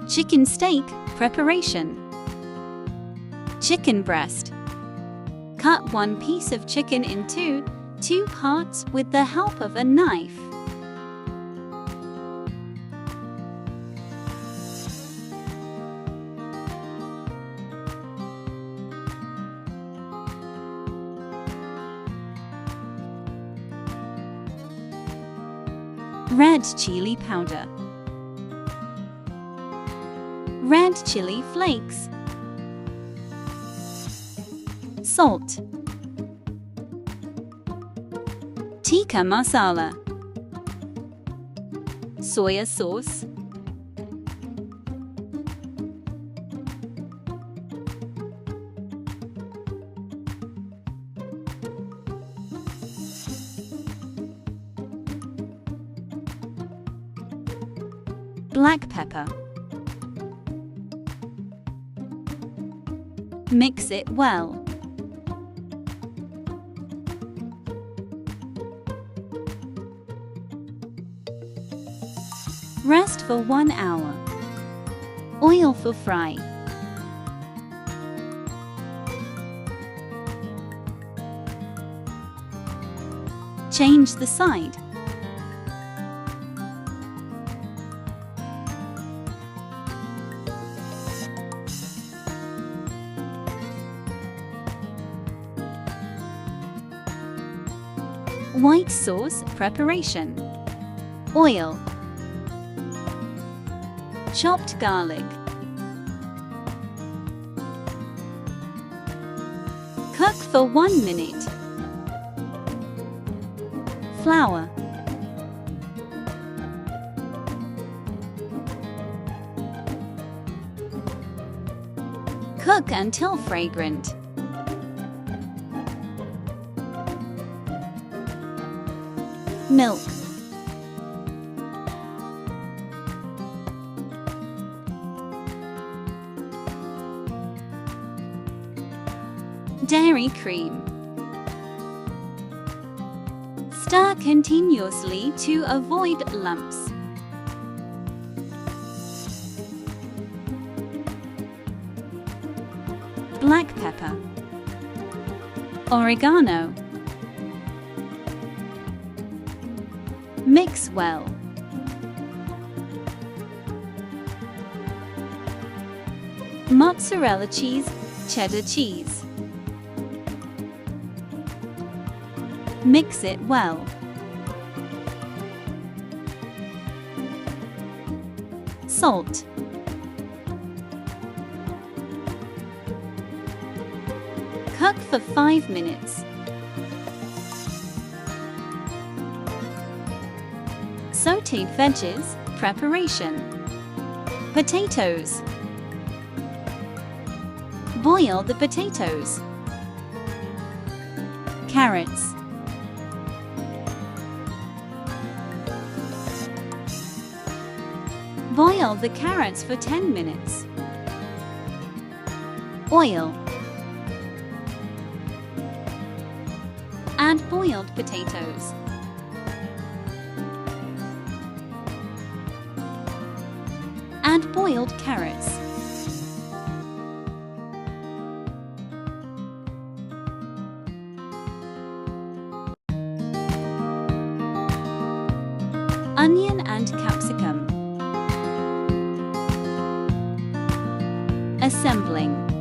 Chicken steak preparation. Chicken breast. Cut one piece of chicken into two parts with the help of a knife. Red chili powder. Red chili flakes. Salt. Tikka Masala. Soya sauce. Black pepper. Mix it well. Rest for 1 hour. Oil for fry. Change the side. White sauce preparation. Oil. Chopped garlic. Cook for 1 minute. Flour. Cook until fragrant. Milk. Dairy cream. Stir continuously to avoid lumps. Black pepper. Oregano. Mix well. Mozzarella cheese, cheddar cheese. Mix it well. Salt. Cook for 5 minutes. Sautéed veggies preparation. Potatoes. Boil the potatoes. Carrots. Boil the carrots for 10 minutes. Oil. Add boiled potatoes. Add boiled carrots. Onion and capsicum. Assembling.